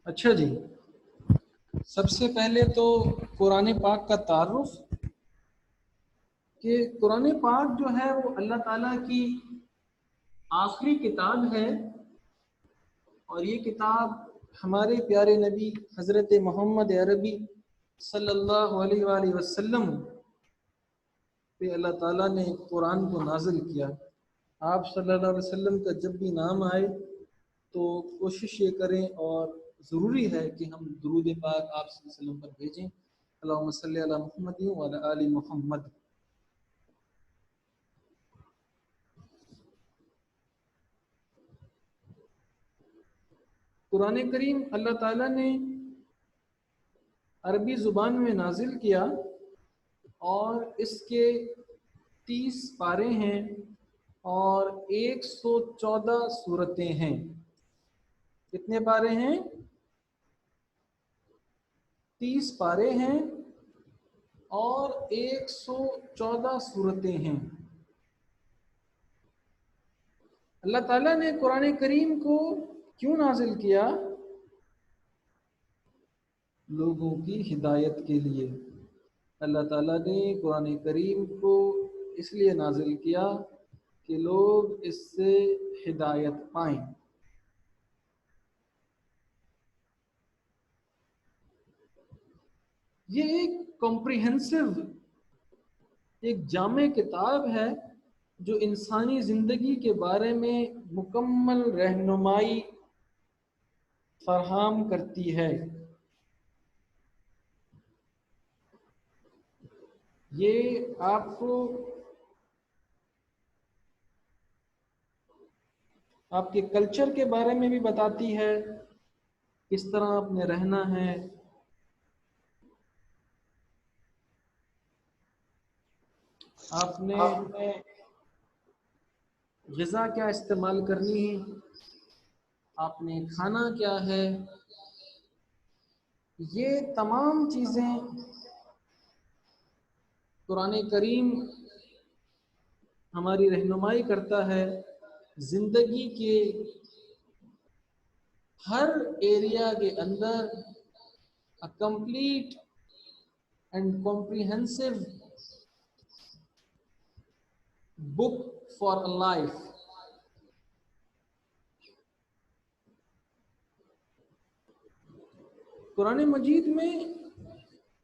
اچھا جی، سب سے پہلے تو قرآن پاک کا تعارف کہ قرآن پاک جو ہے وہ اللہ تعالیٰ کی آخری کتاب ہے، اور یہ کتاب ہمارے پیارے نبی حضرت محمد عربی صلی اللہ علیہ وآلہ وسلم پہ اللہ تعالیٰ نے قرآن کو نازل کیا۔ آپ صلی اللہ علیہ وسلم کا جب بھی نام آئے تو کوشش یہ کریں، اور ضروری ہے کہ ہم درود پاک آپ صلی اللہ علیہ وسلم پر بھیجیں، اللہم صلی علی محمد وعلی آل محمد۔ قرآن کریم اللہ تعالیٰ نے عربی زبان میں نازل کیا، اور اس کے 30 پارے ہیں اور 114 سورتیں ہیں۔ کتنے پارے ہیں؟ 30 پارے ہیں اور 114 سورتیں ہیں۔ اللہ تعالیٰ نے قرآن کریم کو کیوں نازل کیا؟ لوگوں کی ہدایت کے لیے۔ اللہ تعالیٰ نے قرآن کریم کو اس لیے نازل کیا کہ لوگ اس سے ہدایت پائیں۔ یہ ایک کمپریہنسو، ایک جامع کتاب ہے جو انسانی زندگی کے بارے میں مکمل رہنمائی فراہم کرتی ہے۔ یہ آپ کو آپ کے کلچر کے بارے میں بھی بتاتی ہے، کس طرح آپ نے رہنا ہے، آپ نے غذا کیا استعمال کرنی ہے، آپ نے کھانا کیا ہے۔ یہ تمام چیزیں قرآن کریم ہماری رہنمائی کرتا ہے زندگی کے ہر ایریا کے اندر۔ a complete and comprehensive book for a life۔ قرآن مجید میں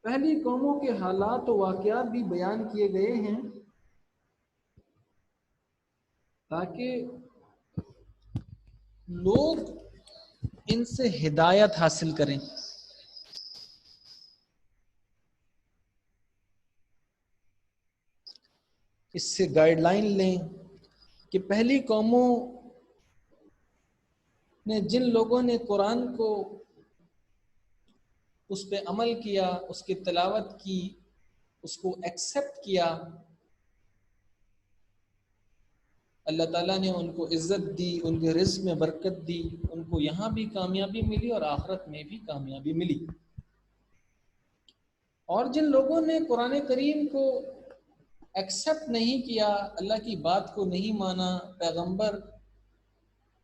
پہلی قوموں کے حالات و واقعات بھی بیان کیے گئے ہیں تاکہ لوگ ان سے ہدایت حاصل کریں۔ اس سے گائیڈ لائن لیں کہ پہلی قوموں نے، جن لوگوں نے قرآن کو اس پہ عمل کیا، اس کی تلاوت کی، اس کو ایکسیپٹ کیا، اللہ تعالیٰ نے ان کو عزت دی، ان کے رزق میں برکت دی، ان کو یہاں بھی کامیابی ملی اور آخرت میں بھی کامیابی ملی۔ اور جن لوگوں نے قرآن کریم کو ایکسیپٹ نہیں کیا، اللہ کی بات کو نہیں مانا، پیغمبر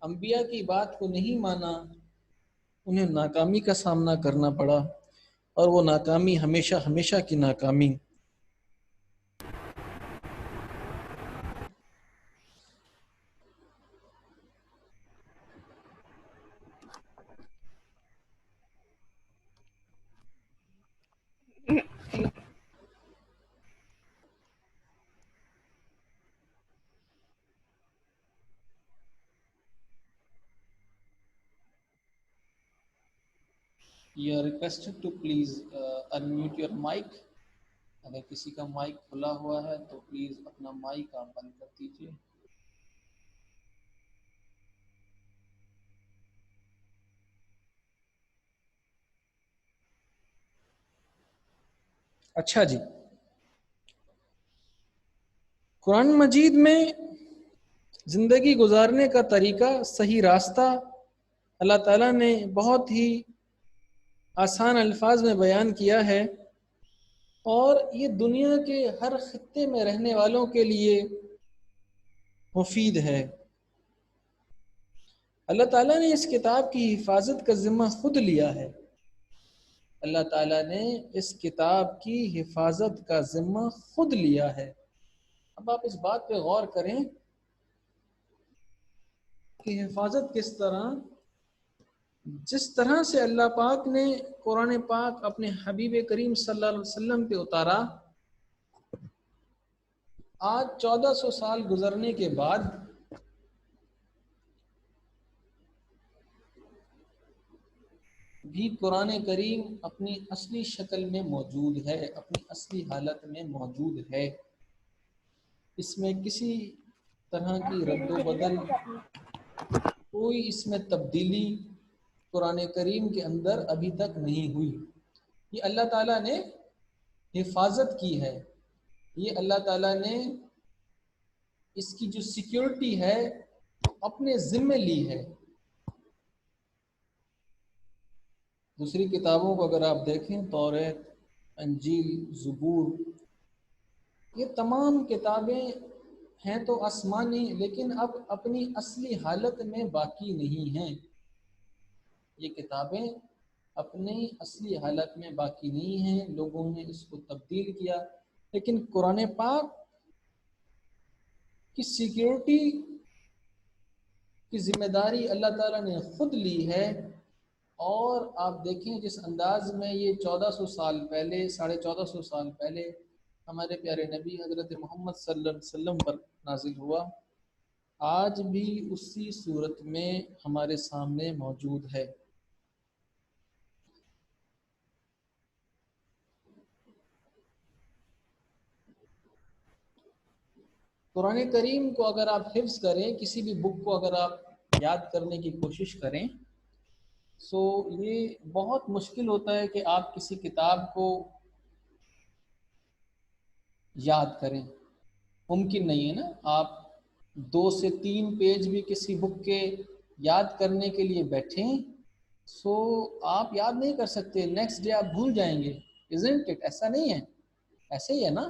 انبیاء کی بات کو نہیں مانا، انہیں ناکامی کا سامنا کرنا پڑا، اور وہ ناکامی ہمیشہ ہمیشہ کی ناکامی۔ You are requested to please unmute your mic۔ اگر کسی کا مائک کھلا ہوا ہے تو پلیز اپنا مائک آپ بند کر دیجیے۔ اچھا جی، قرآن مجید میں زندگی گزارنے کا طریقہ، صحیح راستہ اللہ تعالیٰ نے بہت ہی آسان الفاظ میں بیان کیا ہے۔ اور یہ دنیا کے ہر خطے میں رہنے والوں کے لیے مفید ہے۔ اللہ تعالیٰ نے اس کتاب کی حفاظت کا ذمہ خود لیا ہے۔ اللہ تعالیٰ نے اس کتاب کی حفاظت کا ذمہ خود لیا ہے۔ اب آپ اس بات پہ غور کریں کہ حفاظت کس طرح، جس طرح سے اللہ پاک نے قرآن پاک اپنے حبیب کریم صلی اللہ علیہ وسلم پہ اتارا، آج 1400 سال گزرنے کے بعد بھی قرآن کریم اپنی اصلی شکل میں موجود ہے، اپنی اصلی حالت میں موجود ہے۔ اس میں کسی طرح کی رد و بدل، کوئی اس میں تبدیلی قرآن کریم کے اندر ابھی تک نہیں ہوئی۔ یہ اللہ تعالیٰ نے حفاظت کی ہے، یہ اللہ تعالیٰ نے اس کی جو سیکیورٹی ہے اپنے ذمے لی ہے۔ دوسری کتابوں کو اگر آپ دیکھیں، توریت، انجیل، زبور، یہ تمام کتابیں ہیں تو آسمانی، لیکن اب اپنی اصلی حالت میں باقی نہیں ہیں۔ یہ کتابیں اپنی اصلی حالت میں باقی نہیں ہیں، لوگوں نے اس کو تبدیل کیا، لیکن قرآن پاک کی سیکیورٹی کی ذمہ داری اللہ تعالیٰ نے خود لی ہے۔ اور آپ دیکھیں جس انداز میں یہ 1400 سال پہلے، 1450 سال پہلے ہمارے پیارے نبی حضرت محمد صلی اللہ علیہ وسلم پر نازل ہوا، آج بھی اسی صورت میں ہمارے سامنے موجود ہے۔ قرآن کریم کو اگر آپ حفظ کریں، کسی بھی بک کو اگر آپ یاد کرنے کی کوشش کریں، سو یہ بہت مشکل ہوتا ہے کہ آپ کسی کتاب کو یاد کریں، ممکن نہیں ہے نا۔ آپ 2 سے 3 پیج بھی کسی بک کے یاد کرنے کے لیے بیٹھیں، سو آپ یاد نہیں کر سکتے، نیکسٹ ڈے آپ بھول جائیں گے، isn't it؟ ایسا نہیں ہے؟ ایسے ہی ہے نا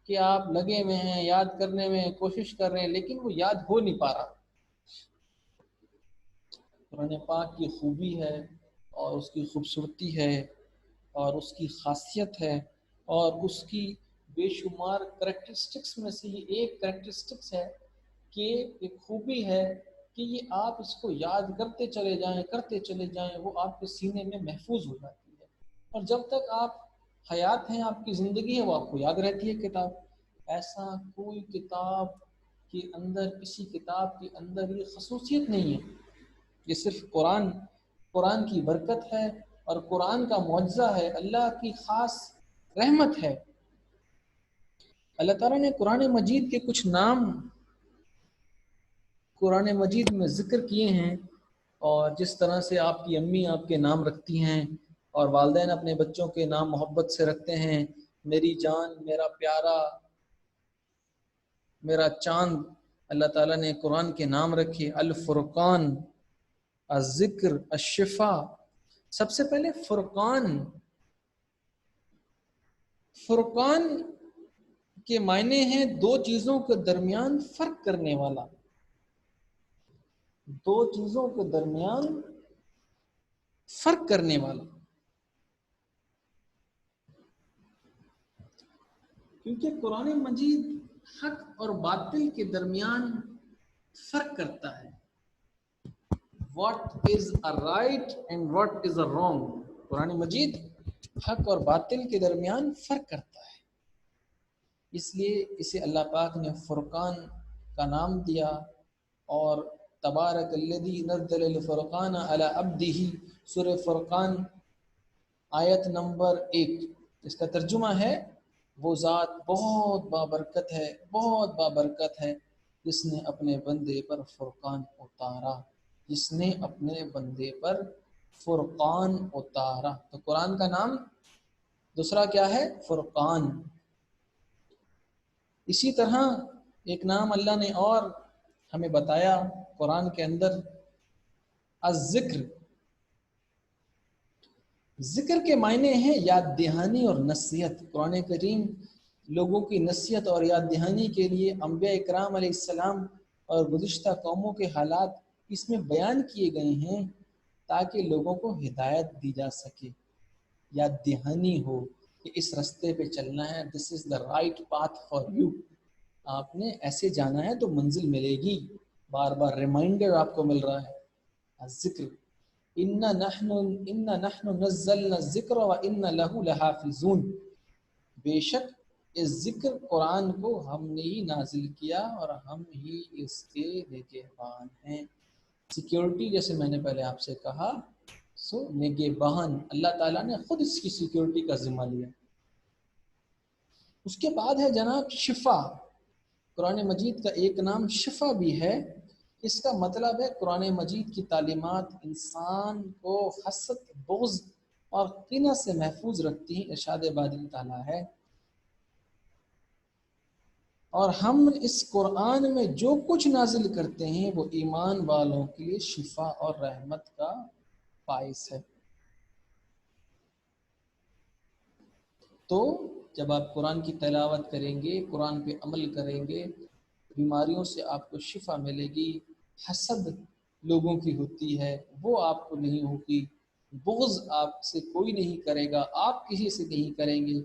کہ آپ لگے ہوئے ہیں یاد کرنے میں، کوشش کر رہے ہیں، لیکن وہ یاد ہو نہیں پا رہا۔ قرآن پاک کی خوبی ہے اور اس کی خوبصورتی ہے اور اس کی خاصیت ہے اور اس کی بے شمار کریکٹرسٹکس میں سے یہ ایک کریکٹرسٹکس ہے کہ ایک خوبی ہے کہ یہ آپ اس کو یاد کرتے چلے جائیں، وہ آپ کے سینے میں محفوظ ہو جاتی ہے، اور جب تک آپ حیات ہیں، آپ کی زندگی ہے، وہ آپ کو یاد رہتی ہے کتاب۔ ایسا کوئی کتاب کے اندر، کسی کتاب کے اندر یہ خصوصیت نہیں ہے۔ یہ صرف قرآن کی برکت ہے اور قرآن کا معجزہ ہے، اللہ کی خاص رحمت ہے۔ اللہ تعالیٰ نے قرآن مجید کے کچھ نام قرآن مجید میں ذکر کیے ہیں، اور جس طرح سے آپ کی امی آپ کے نام رکھتی ہیں اور والدین اپنے بچوں کے نام محبت سے رکھتے ہیں، میری جان، میرا پیارا، میرا چاند، اللہ تعالیٰ نے قرآن کے نام رکھے، الفرقان، الذکر، الشفا۔ سب سے پہلے فرقان کے معنی ہیں 2 چیزوں کے درمیان فرق کرنے والا، 2 چیزوں کے درمیان فرق کرنے والا۔ کیونکہ قرآن مجید حق اور باطل کے درمیان فرق کرتا ہے، what is a right and what is a wrong۔ قرآن مجید حق اور باطل کے درمیان فرق کرتا ہے، اس لیے اسے اللہ پاک نے فرقان کا نام دیا۔ اور تبارک الذی نزل الفرقان علی عبدہ، سورہ فرقان آیت نمبر 1، اس کا ترجمہ ہے وہ ذات بہت بابرکت ہے، بہت بابرکت ہے، جس نے اپنے بندے پر فرقان اتارا، جس نے اپنے بندے پر فرقان اتارا۔ تو قرآن کا نام دوسرا کیا ہے؟ فرقان۔ اسی طرح ایک نام اللہ نے اور ہمیں بتایا قرآن کے اندر، الذکر۔ ذکر کے معنی ہیں یاد دہانی اور نصیحت. قرآن کریم لوگوں کی نصیحت اور یاد دہانی کے لیے انبیاء اکرام علیہ السلام اور گزشتہ قوموں کے حالات اس میں بیان کیے گئے ہیں تاکہ لوگوں کو ہدایت دی جا سکے، یاد دہانی ہو کہ اس رستے پہ چلنا ہے. This is the right path for you. آپ نے ایسے جانا ہے تو منزل ملے گی. بار بار ریمائنڈر آپ کو مل رہا ہے. ذکر اِنَّا نَحْنُ نَزَّلْنَا الذِّكْرَ وَإِنَّا لَهُ لَحَافِظُونَ. بے شک اس ذکر قرآن کو ہم نے ہی نازل کیا اور ہم ہی اس کے نگہبان ہیں. سیکیورٹی جیسے میں نے پہلے آپ سے کہا، نگہبان اللہ تعالیٰ نے خود اس کی سیکیورٹی کا ذمہ لیا. اس کے بعد ہے جناب شفا. قرآن مجید کا ایک نام شفا بھی ہے. اس کا مطلب ہے قرآن مجید کی تعلیمات انسان کو حسد، بغض اور کینہ سے محفوظ رکھتی ہیں. ارشاد باری تعالیٰ ہے اور ہم اس قرآن میں جو کچھ نازل کرتے ہیں وہ ایمان والوں کے لیے شفا اور رحمت کا باعث ہے. تو جب آپ قرآن کی تلاوت کریں گے، قرآن پہ عمل کریں گے، بیماریوں سے آپ کو شفا ملے گی. حسد لوگوں کی ہوتی ہے وہ آپ کو نہیں ہوگی. بغض آپ سے کوئی نہیں کرے گا، آپ کسی سے نہیں کریں گے.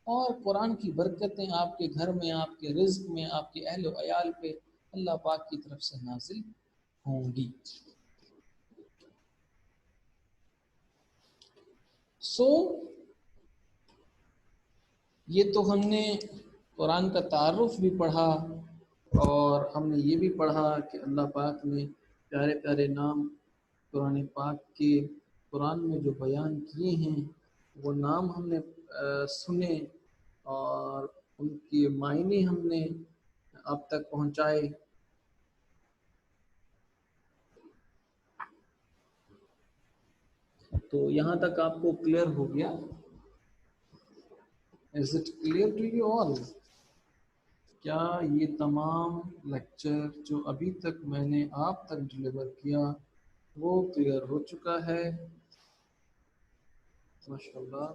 اور قرآن کی برکتیں آپ کے گھر میں، آپ کے رزق میں، آپ کے اہل و عیال پہ اللہ پاک کی طرف سے نازل ہوں گی. یہ تو ہم نے قرآن کا تعارف بھی پڑھا اور ہم نے یہ بھی پڑھا کہ اللہ پاک نے پیارے پیارے نام قرآن پاک کے قرآن میں جو بیان کیے ہیں وہ نام ہم نے سنے اور ان کے معنی ہم نے آپ تک پہنچائے. تو یہاں تک آپ کو کلیئر ہو گیا؟ Is it clear to you all؟ کیا یہ تمام لیکچر جو ابھی تک میں نے آپ تک ڈلیور کیا وہ کلیئر ہو چکا ہے؟ ماشاءاللہ.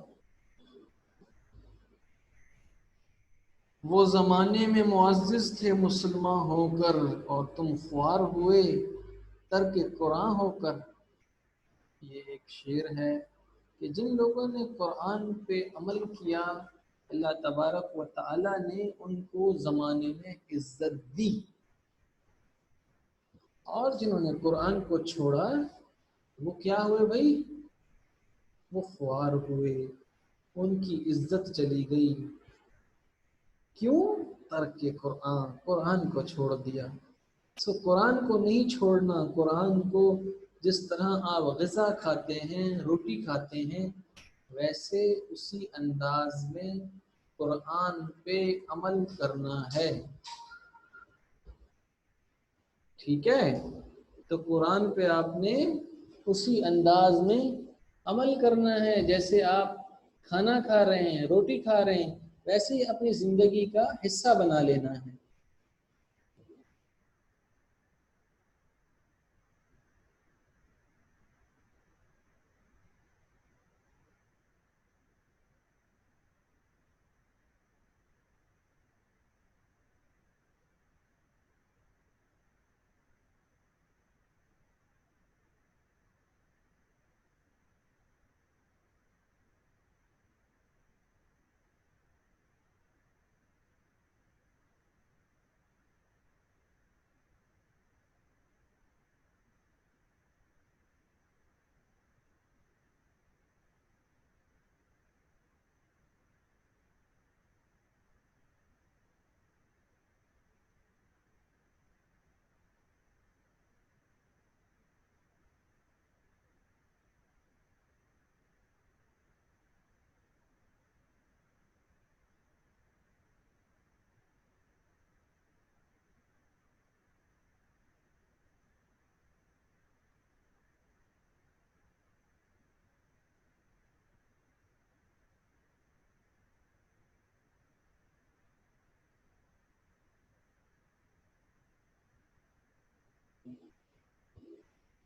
وہ زمانے میں معزز تھے مسلمان ہو کر اور تم خوار ہوئے ترک قرآن ہو کر. یہ ایک شعر ہے کہ جن لوگوں نے قرآن پہ عمل کیا اللہ تبارک و تعالی نے ان کو زمانے میں عزت دی، اور جنہوں نے قرآن کو چھوڑا وہ کیا ہوئے بھائی؟ وہ خوار ہوئے، ان کی عزت چلی گئی. کیوں؟ ترک قرآن کو چھوڑ دیا. قرآن کو نہیں چھوڑنا. قرآن کو جس طرح آپ غذا کھاتے ہیں، روٹی کھاتے ہیں، ویسے اسی انداز میں قرآن پہ عمل کرنا ہے. ٹھیک ہے؟ تو قرآن پہ آپ نے اسی انداز میں عمل کرنا ہے. جیسے آپ کھانا کھا رہے ہیں، روٹی کھا رہے ہیں، ویسے ہی اپنی زندگی کا حصہ بنا لینا ہے.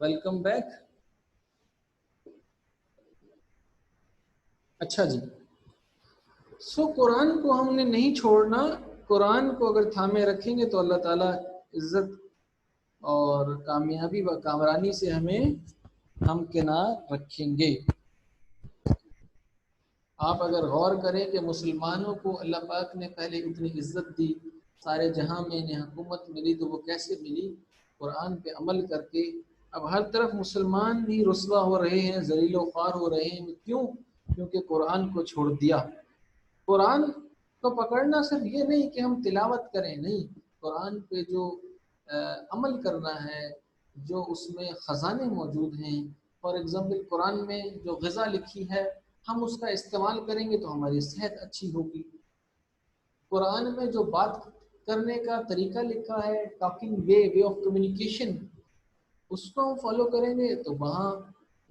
Welcome back. اچھا جی، قرآن کو ہم نے نہیں چھوڑنا. قرآن کو اگر تھامے رکھیں گے تو اللہ تعالیٰ عزت اور کامیابی و کامرانی سے ہمیں ہمکنار رکھیں گے. آپ اگر غور کریں کہ مسلمانوں کو اللہ پاک نے پہلے اتنی عزت دی، سارے جہاں میں انہیں حکومت ملی، تو وہ کیسے ملی؟ قرآن پہ عمل کر کے. اب ہر طرف مسلمان ہی رسوا ہو رہے ہیں، ذلیل و خوار ہو رہے ہیں. کیوں؟ کیونکہ قرآن کو چھوڑ دیا. قرآن کو پکڑنا صرف یہ نہیں کہ ہم تلاوت کریں، نہیں، قرآن پہ جو عمل کرنا ہے، جو اس میں خزانے موجود ہیں. فار ایگزامپل قرآن میں جو غذا لکھی ہے، ہم اس کا استعمال کریں گے تو ہماری صحت اچھی ہوگی. قرآن میں جو بات کرنے کا طریقہ لکھا ہے، ٹاکنگ وے آف کمیونیکیشن، اس کو ہم فالو کریں گے تو وہاں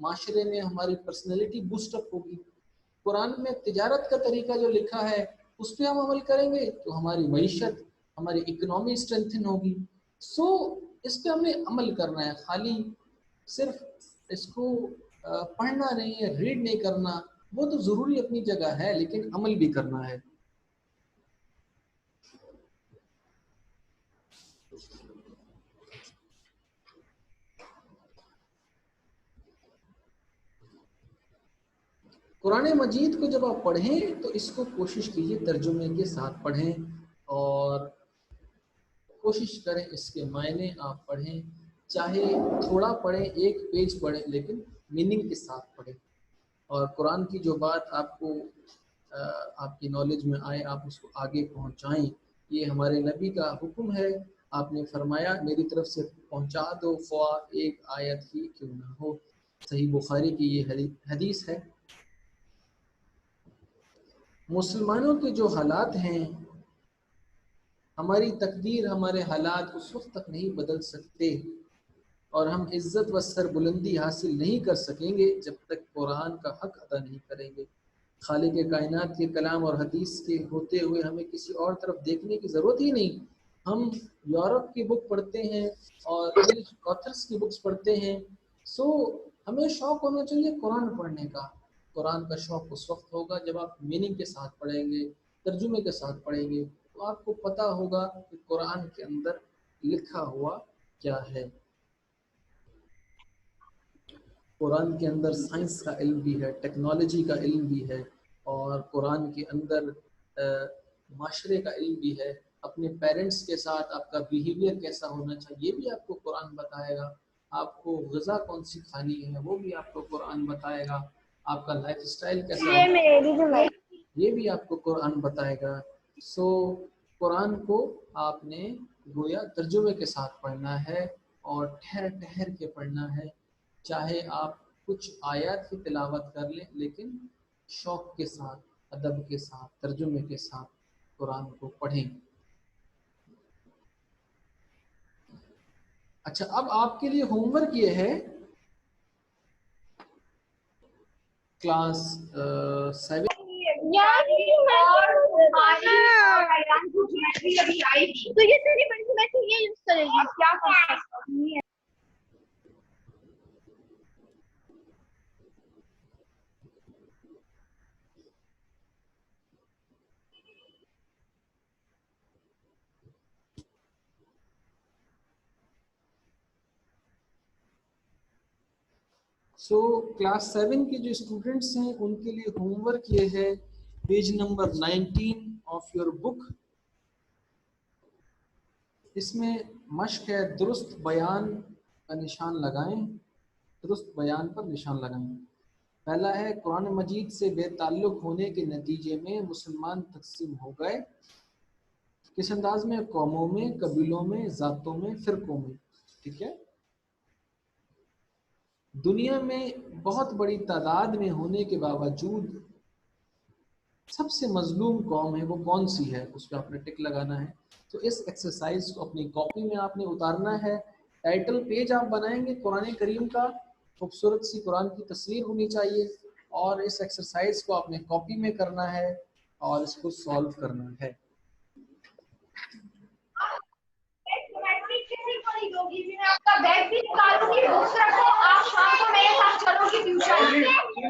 معاشرے میں ہماری پرسنالٹی بوسٹ اپ ہوگی. قرآن میں تجارت کا طریقہ جو لکھا ہے، اس پہ ہم عمل کریں گے تو ہماری معیشت، ہماری اکنامی اسٹرینتھن ہوگی. اس پہ ہمیں عمل کرنا ہے، خالی صرف اس کو پڑھنا نہیں ہے، ریڈ نہیں کرنا. وہ تو ضروری اپنی جگہ ہے، لیکن عمل بھی کرنا ہے. قرآن مجید کو جب آپ پڑھیں تو اس کو کوشش کیجیے ترجمے کے ساتھ پڑھیں، اور کوشش کریں اس کے معنی آپ پڑھیں. چاہے تھوڑا پڑھیں، ایک پیج پڑھیں، لیکن میننگ کے ساتھ پڑھیں. اور قرآن کی جو بات آپ کو آپ کی نالج میں آئے، آپ اس کو آگے پہنچائیں. یہ ہمارے نبی کا حکم ہے. آپ نے فرمایا میری طرف سے پہنچا دو، خواہ ایک آیت ہی کیوں نہ ہو. صحیح بخاری کی یہ حدیث ہے. مسلمانوں کے جو حالات ہیں، ہماری تقدیر، ہمارے حالات اس وقت تک نہیں بدل سکتے، اور ہم عزت و سر بلندی حاصل نہیں کر سکیں گے جب تک قرآن کا حق ادا نہیں کریں گے. خالق کائنات کے کلام اور حدیث کے ہوتے ہوئے ہمیں کسی اور طرف دیکھنے کی ضرورت ہی نہیں. ہم یورپ کی بک پڑھتے ہیں اور انگلش آتھرس کی بکس پڑھتے ہیں. ہمیں شوق ہونا چاہیے قرآن پڑھنے کا. قرآن کا شوق اس وقت ہوگا جب آپ میننگ کے ساتھ پڑھیں گے، ترجمے کے ساتھ پڑھیں گے، تو آپ کو پتہ ہوگا کہ قرآن کے اندر لکھا ہوا کیا ہے. قرآن کے اندر سائنس کا علم بھی ہے، ٹیکنالوجی کا علم بھی ہے، اور قرآن کے اندر معاشرے کا علم بھی ہے. اپنے پیرنٹس کے ساتھ آپ کا بیہیویئر کیسا ہونا چاہیے، یہ بھی آپ کو قرآن بتائے گا. آپ کو غذا کون سی کھانی ہے، وہ بھی آپ کو قرآن بتائے گا. آپ کا لائف اسٹائل کیسا ہے، یہ بھی آپ کو قرآن بتائے گا. قرآن کو آپ نے گویا ترجمے کے ساتھ پڑھنا ہے، اور ٹھہر ٹھہر کے پڑھنا ہے. چاہے آپ کچھ آیات کی تلاوت کر لیں، لیکن شوق کے ساتھ، ادب کے ساتھ، ترجمے کے ساتھ قرآن کو پڑھیں. اچھا، اب آپ کے لیے ہوم ورک یہ ہے، کلاس 7 کلاس 7 کے جو اسٹوڈنٹس ہیں ان کے لیے ہوم ورک یہ ہے، page number 19 of your book. اس میں مشق ہے درست بیان کا نشان لگائیں، درست بیان پر نشان لگائیں. پہلا ہے قرآن مجید سے بے تعلق ہونے کے نتیجے میں مسلمان تقسیم ہو گئے. کس انداز میں؟ قوموں میں، قبیلوں میں، ذاتوں میں، فرقوں میں. ٹھیک ہے. دنیا میں بہت بڑی تعداد میں ہونے کے باوجود سب سے مظلوم قوم ہے وہ کون سی ہے، اس پہ آپ نے ٹک لگانا ہے. تو اس ایکسرسائز کو اپنی کاپی میں آپ نے اتارنا ہے. ٹائٹل پیج آپ بنائیں گے قرآن کریم کا، خوبصورت سی قرآن کی تصویر ہونی چاہیے، اور اس ایکسرسائز کو آپ نے کاپی میں کرنا ہے اور اس کو سالو کرنا ہے. آپ کا بیگ بھی نکالوں گی، بکس رکھو، آپ شام کو میرے ساتھ چلو گی ٹیوشن.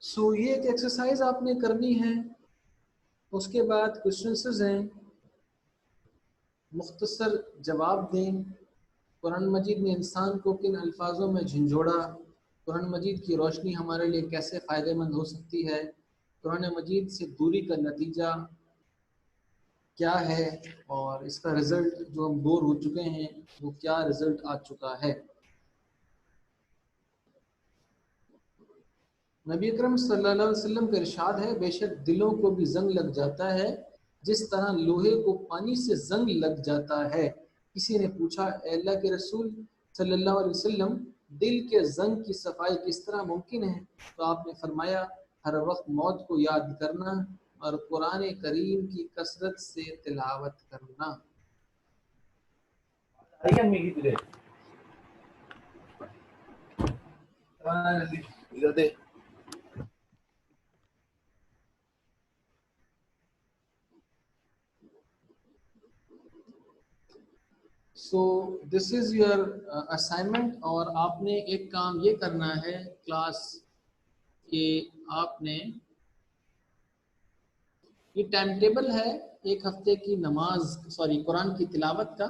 سو یہ ایک ایکسرسائز آپ نے کرنی ہے. اس کے بعد کوشچنز ہیں، مختصر جواب دیں. قرآن مجید نے انسان کو کن الفاظوں میں جھنجھوڑا؟ قرآن مجید کی روشنی ہمارے لیے کیسے فائدہ مند ہو سکتی ہے؟ قرآن مجید سے دوری کا نتیجہ کیا ہے؟ اور اس کا رزلٹ جو ہم دور ہو چکے ہیں وہ کیا رزلٹ آ چکا ہے؟ نبی اکرم صلی اللہ علیہ وسلم کا ارشاد ہے، بے شک دلوں کو بھی زنگ لگ جاتا ہے جس طرح لوہے کو پانی سے زنگ لگ جاتا ہے. کسی نے پوچھا، اے اللہ کے رسول صلی اللہ علیہ وسلم، دل کے زنگ کی صفائی کس طرح ممکن ہے؟ تو آپ نے فرمایا، ہر وقت موت کو یاد کرنا اور قرآن کریم کی کثرت سے تلاوت کرنا. سو دس از یور اسائنمنٹ. اور آپ نے ایک کام یہ کرنا ہے کلاس کہ آپ نے یہ ٹائم ٹیبل ہے ایک ہفتے کی نماز قرآن کی تلاوت کا،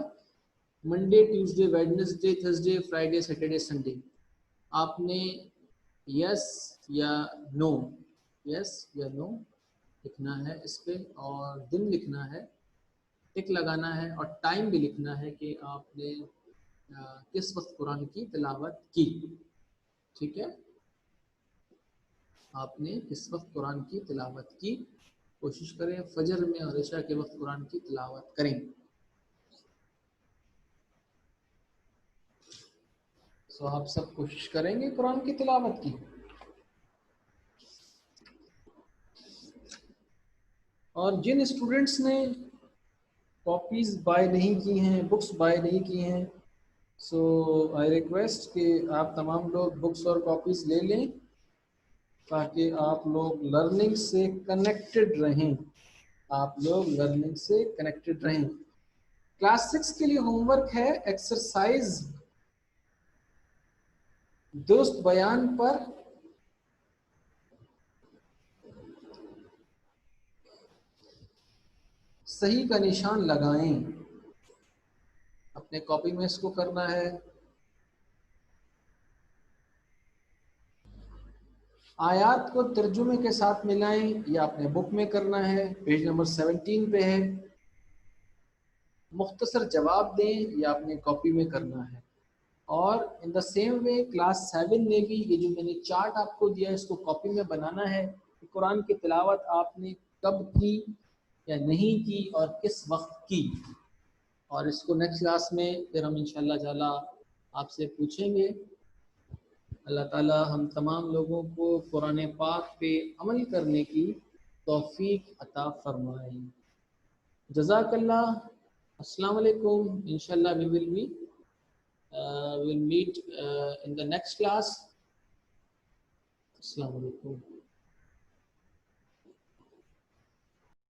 Monday Tuesday Wednesday Thursday Friday Saturday Sunday. آپ نے یس یا نو، یس یا نو لکھنا ہے اس پہ، اور دن لکھنا ہے، ٹک لگانا ہے، اور ٹائم بھی لکھنا ہے کہ آپ نے کس وقت قرآن کی تلاوت کی. ٹھیک ہے، آپ نے کس وقت قرآن کی تلاوت کی. کوشش کریں فجر میں اور عشاء کے وقت قرآن کی تلاوت کریں. سو آپ سب کوشش کریں گے قرآن کی تلاوت کی. اور جن اسٹوڈنٹس نے کاپیز بائی نہیں کی ہیں، بکس بائی نہیں کی ہیں، سو آئی ریکویسٹ کہ آپ تمام لوگ بکس اور کاپیز لے لیں تاکہ آپ لوگ لرننگ سے کنیکٹڈ رہیں. آپ لوگ لرننگ سے کنیکٹڈ رہیں. کلاس 6 کے لیے ہوم ورک ہے ایکسرسائز درست بیان پر صحیح کا نشان لگائیں. اپنے کاپی میں اس کو کرنا ہے. آیات کو ترجمے کے ساتھ ملائیں، یا اپنے بک میں کرنا ہے، پیج نمبر 17 پہ ہے. مختصر جواب دیں یا اپنے کاپی میں کرنا ہے. اور ان دا سیم وے کلاس 7 نے بھی یہ جو میں نے چارٹ آپ کو دیا ہے اس کو کاپی میں بنانا ہے کہ قرآن کی تلاوت آپ نے کب کی یا نہیں کی اور کس وقت کی. اور اس کو نیکسٹ کلاس میں پھر ہم انشاءاللہ تعالی آپ سے پوچھیں گے. اللہ تعالی ہم تمام لوگوں کو قرآن پاک پہ عمل کرنے کی توفیق عطا فرمائیں. جزاک اللہ. السلام علیکم. انشاءاللہ we will meet in the next class. السلام علیکم.